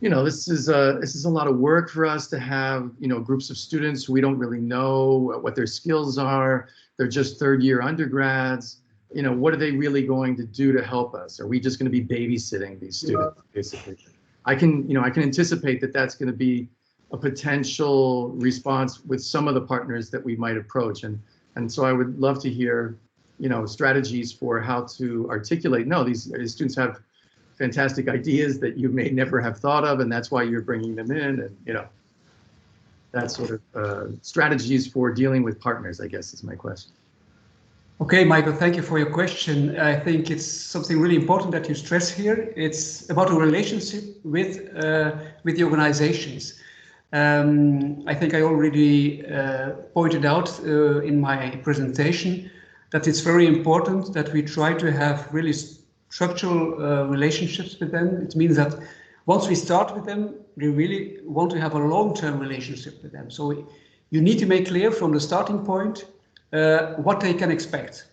this is a lot of work for us to have, groups of students who we don't really know what their skills are. They're just 3rd year undergrads. What are they really going to do to help us? Are we just going to be babysitting these students, basically? I can anticipate that that's going to be a potential response with some of the partners that we might approach. And so I would love to hear, strategies for how to articulate, no, these students have fantastic ideas that you may never have thought of, and that's why you're bringing them in, and, that sort of strategies for dealing with partners, I guess, is my question. Okay, Michael, thank you for your question. I think it's something really important that you stress here. It's about a relationship with the organizations. I think I already pointed out in my presentation that it's very important that we try to have really structural relationships with them. It means that once we start with them, we really want to have a long-term relationship with them. So you need to make clear from the starting point what they can expect.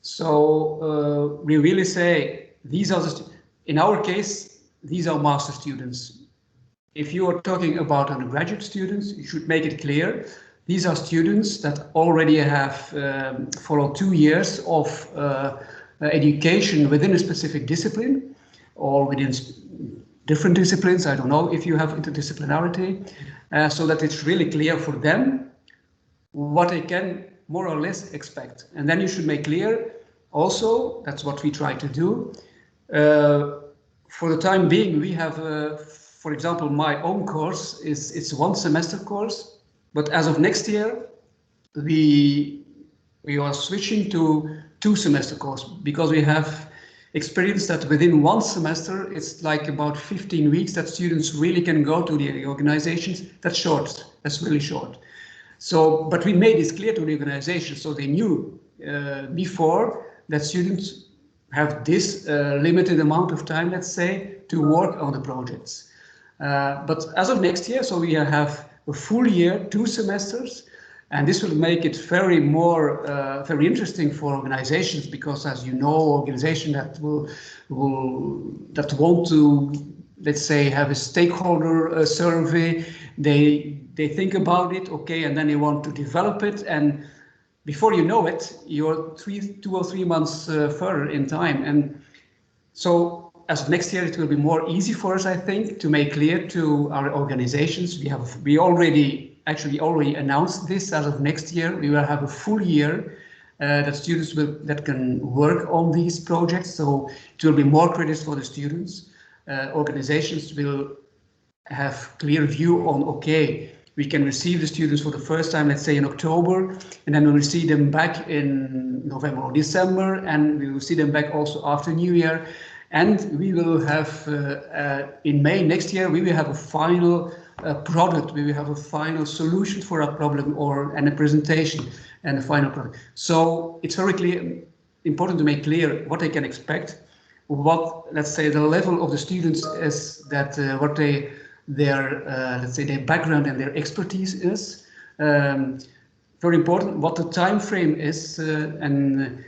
So we really say, these are in our case, these are master students. If you are talking about undergraduate students, you should make it clear. These are students that already have followed 2 years of education within a specific discipline or within different disciplines. I don't know if you have interdisciplinarity, so that it's really clear for them what they can more or less expect. And then you should make clear also, that's what we try to do. For the time being, we have, for example, my own course it's 1 semester course, but as of next year, we are switching to 2 semester course because we have experienced that within 1 semester, it's like about 15 weeks that students really can go to the organizations. That's short, that's really short. So, but we made this clear to the organization, so they knew before that students have this limited amount of time, let's say, to work on the projects. But as of next year, so we have a full year, 2 semesters, and this will make it very interesting for organizations, because as you know, organizations that want to, let's say, have a stakeholder survey, they think about it, okay, and then they want to develop it, and before you know it, you're 2 or 3 months further in time. And so as of next year, it will be more easy for us, I think, to make clear to our organizations. We already announced this. As of next year, we will have a full year that students that can work on these projects. So it will be more credits for the students. Organizations will have clear view on, okay, we can receive the students for the first time, let's say in October, and then we'll see them back in November or December, and we will see them back also after New Year. And we will have, in May next year, we will have a final product, we will have a final solution for a problem and a presentation and a final product. So it's very clear, important to make clear what they can expect, what, let's say, the level of the students is, that what let's say, their background and their expertise is. Very important what the time frame is, and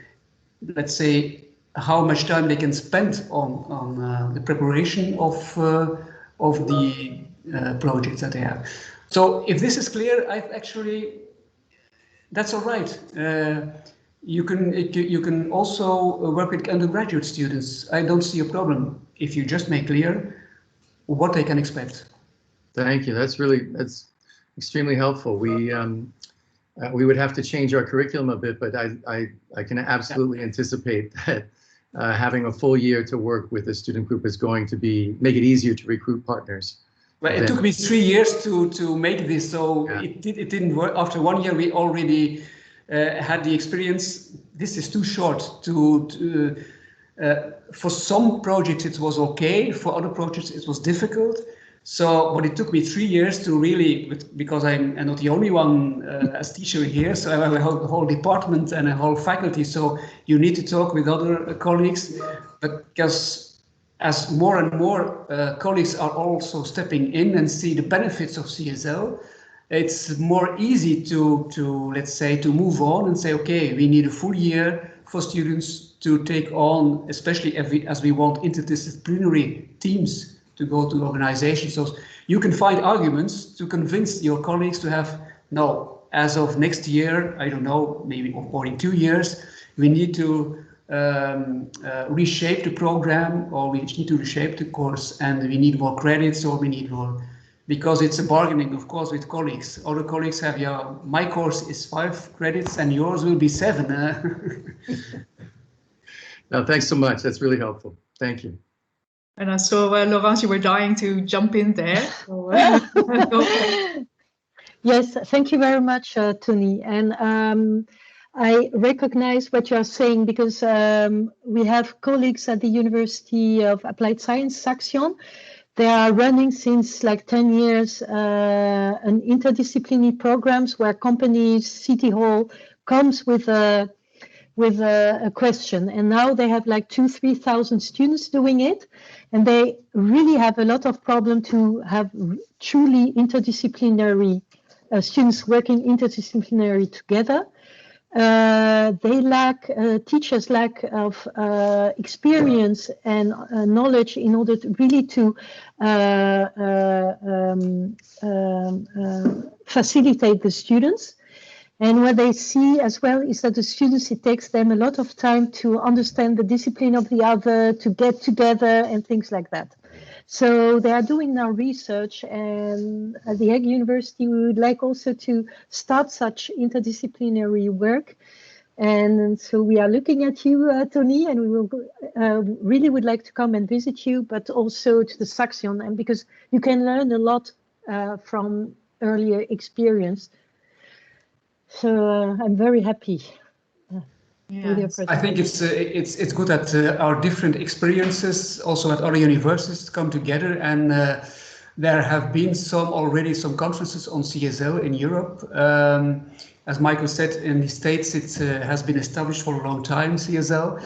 let's say how much time they can spend on the preparation of the projects that they have. So if this is clear, that's all right. You can also work with undergraduate students. I don't see a problem if you just make clear what they can expect. Thank you. That's extremely helpful. We would have to change our curriculum a bit, but I can absolutely anticipate that having a full year to work with a student group is going to make it easier to recruit partners. Well, it took me 3 years to make this, so yeah. It didn't work. After 1 year, we already had the experience. This is too short for some projects it was okay, for other projects it was difficult. So, but it took me 3 years to really, because I'm not the only one as teacher here, so I have a whole department and a whole faculty, so you need to talk with other colleagues, because as more and more colleagues are also stepping in and see the benefits of CSL, it's more easy to let's say, to move on and say, okay, we need a full year for students to take on, especially as we want interdisciplinary teams to go to organizations. So you can find arguments to convince your colleagues to have, no, as of next year, I don't know, maybe or in 2 years, we need to reshape the program, or we need to reshape the course, and we need more credits, or we need more, because it's a bargaining, of course, with colleagues. Other colleagues have, my course is 5 credits and yours will be 7. No, thanks so much. That's really helpful. Thank you. And I saw, Laurence, you were dying to jump in there. So, yes, thank you very much, Tony. And I recognize what you are saying because we have colleagues at the University of Applied Science, Saxion. They are running since like 10 years an interdisciplinary programs where companies, City Hall comes with a question, and now they have like 2,000-3,000 students doing it, and they really have a lot of problem to have truly interdisciplinary students working interdisciplinary together. They lack, teachers lack of experience and knowledge in order to really to facilitate the students. And what they see as well is that the students, it takes them a lot of time to understand the discipline of the other, to get together and things like that. So they are doing now research, and at the Ghent University, we would like also to start such interdisciplinary work. And so we are looking at you, Tony, and we will really would like to come and visit you, but also to the Saxion, and because you can learn a lot from earlier experience. So I'm very happy. Yes. I think it's good that our different experiences also at other universities come together, and there have been some conferences on CSL in Europe. As Michael said, in the States it has been established for a long time, CSL,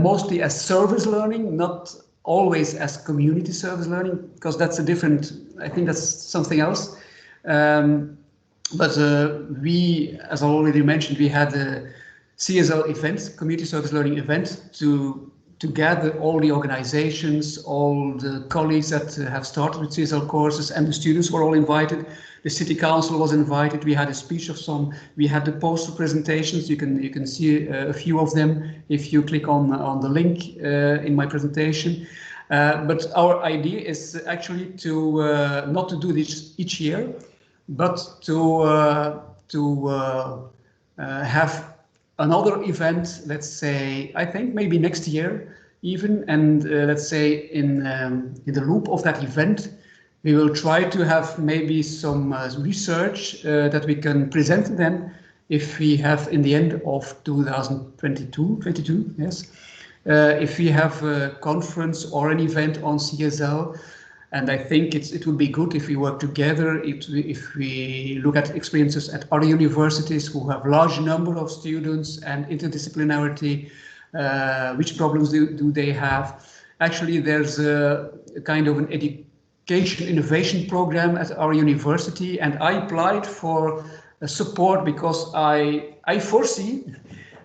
mostly as service learning, not always as community service learning, because that's a different, I think that's something else. But we, as I already mentioned, we had a CSL event, community service learning event, to gather all the organizations, all the colleagues that have started with CSL courses, and the students were all invited. The city council was invited. We had a speech of some. We had the poster presentations. You can see a few of them if you click on the link in my presentation. But our idea is actually to not to do this each year, but to have another event, let's say, I think maybe next year even, and let's say in the loop of that event, we will try to have maybe some research that we can present to them if we have in the end of 2022, yes, if we have a conference or an event on CSL. And I think it would be good if we work together, if we look at experiences at other universities who have large number of students and interdisciplinarity, which problems do they have. Actually, there's a kind of an education innovation program at our university, and I applied for support because I foresee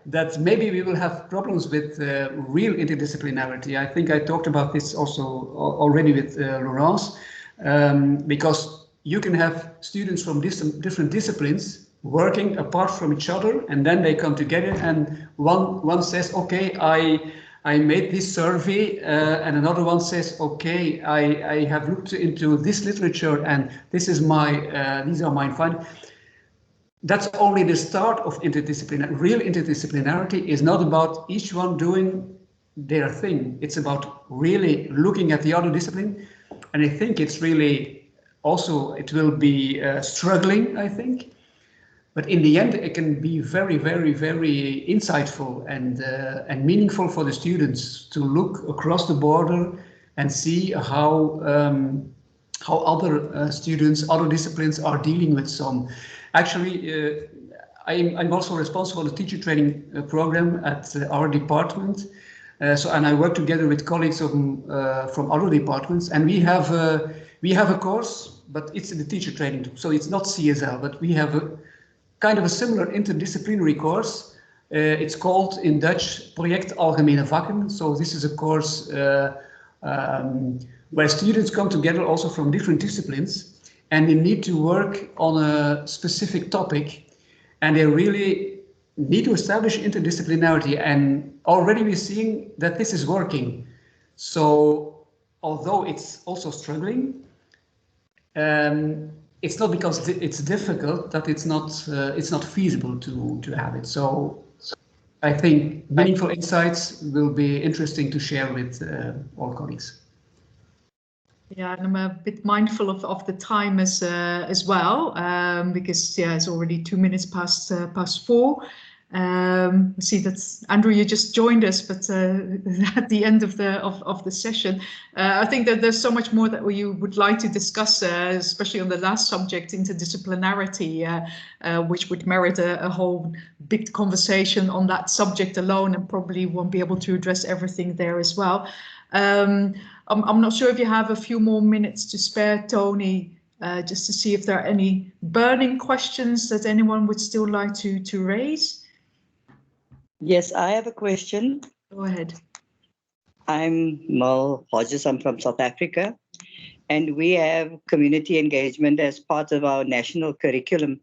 that maybe we will have problems with real interdisciplinarity. I think I talked about this also already with Laurence, because you can have students from different disciplines working apart from each other, and then they come together, and one says, okay, I made this survey, and another one says, okay, I have looked into this literature, and this is these are my findings. That's only the start of interdisciplinarity. Real interdisciplinarity is not about each one doing their thing. It's about really looking at the other discipline. And I think it's really also, it will be struggling, I think. But in the end, it can be very, very, very insightful and meaningful for the students to look across the border and see how other students, other disciplines are dealing with some. Actually, I'm also responsible for the teacher training program at our department. And I work together with colleagues from other departments, and we have a course, but it's in the teacher training, so it's not CSL, but we have a kind of a similar interdisciplinary course. It's called in Dutch Project Algemene Vakken. So this is a course where students come together also from different disciplines, and they need to work on a specific topic, and they really need to establish interdisciplinarity, and already we're seeing that this is working. So although it's also struggling, it's not because it's difficult that it's not feasible to have it. So I think meaningful insights will be interesting to share with all colleagues. Yeah, and I'm a bit mindful of the time as well, because it's already 2 minutes past 4. I see that Andrew, you just joined us, but at the end of the session, I think that there's so much more that you would like to discuss, especially on the last subject, interdisciplinarity, which would merit a whole big conversation on that subject alone, and probably won't be able to address everything there as well. I'm not sure if you have a few more minutes to spare, Tony, just to see if there are any burning questions that anyone would still like to raise. Yes, I have a question. Go ahead. I'm Mal Hodges. I'm from South Africa, and we have community engagement as part of our national curriculum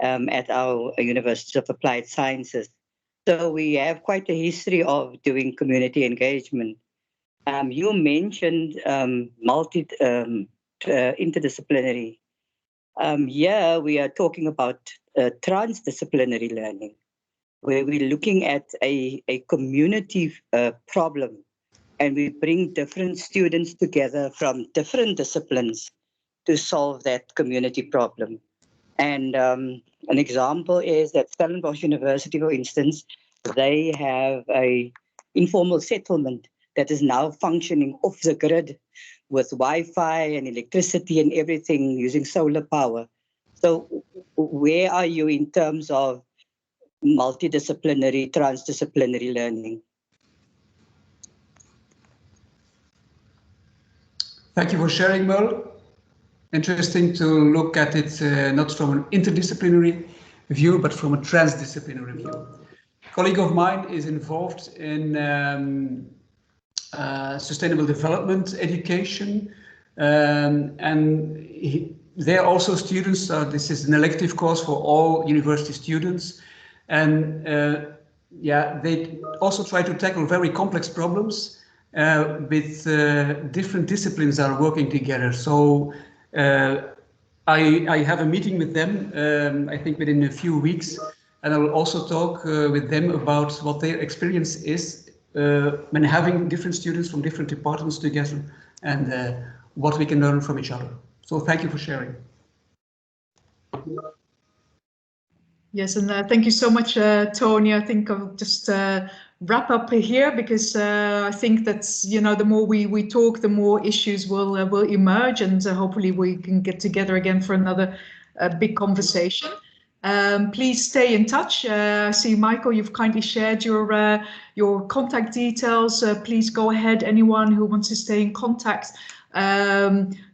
at our University of Applied Sciences. So we have quite a history of doing community engagement. You mentioned interdisciplinary. Here we are talking about transdisciplinary learning, where we're looking at a community problem, and we bring different students together from different disciplines to solve that community problem. And an example is that Stellenbosch University, for instance, they have a informal settlement that is now functioning off the grid with Wi-Fi and electricity and everything using solar power. So where are you in terms of multidisciplinary, transdisciplinary learning? Thank you for sharing, Merle. Interesting to look at it not from an interdisciplinary view, but from a transdisciplinary view. A colleague of mine is involved in sustainable development education, and there are also students, this is an elective course for all university students, and yeah, they also try to tackle very complex problems with different disciplines that are working together. So I have a meeting with them, I think within a few weeks, and I will also talk with them about what their experience is when having different students from different departments together, and what we can learn from each other. So thank you for sharing. Yes, and thank you so much, Tony. I think I'll just wrap up here, because I think that's, you know, the more we talk, the more issues will emerge, and hopefully we can get together again for another big conversation. Please stay in touch. I see, Michael, you've kindly shared your contact details. Please go ahead, anyone who wants to stay in contact.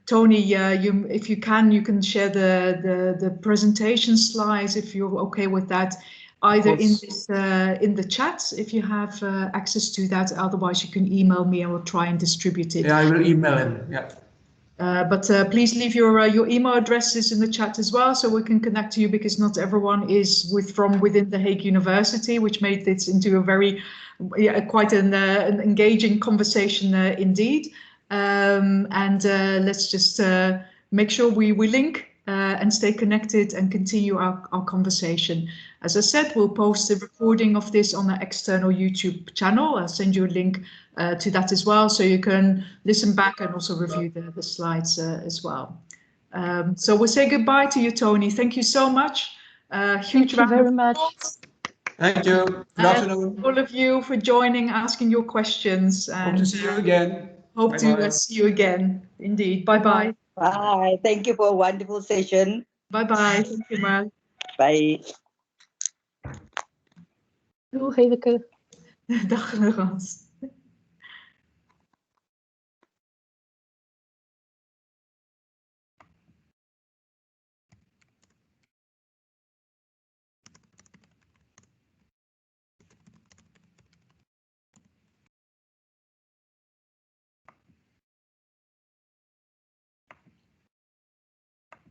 Tony, if you can share the presentation slides, if you're okay with that, either in the chat, if you have access to that. Otherwise, you can email me. I will try and distribute it. Yeah, I will email him. Yeah. But please leave your email addresses in the chat as well, so we can connect to you, because not everyone is from within the Hague University, which made this into a very quite an engaging conversation indeed. And let's just make sure we link and stay connected and continue our conversation. As I said, we'll post the recording of this on the external YouTube channel. I'll send you a link to that as well, so you can listen back and also review the slides as well. So we'll say goodbye to you, Tony. Thank you so much. Huge round of applause. Thank you. Good afternoon. All of you for joining, asking your questions. And hope to see you again. Hope to see you again. Indeed. Bye-bye. Bye. Thank you for a wonderful session. Bye-bye. Thank you, Mar. Bye. Doeg, Eveke. Dag, Hans.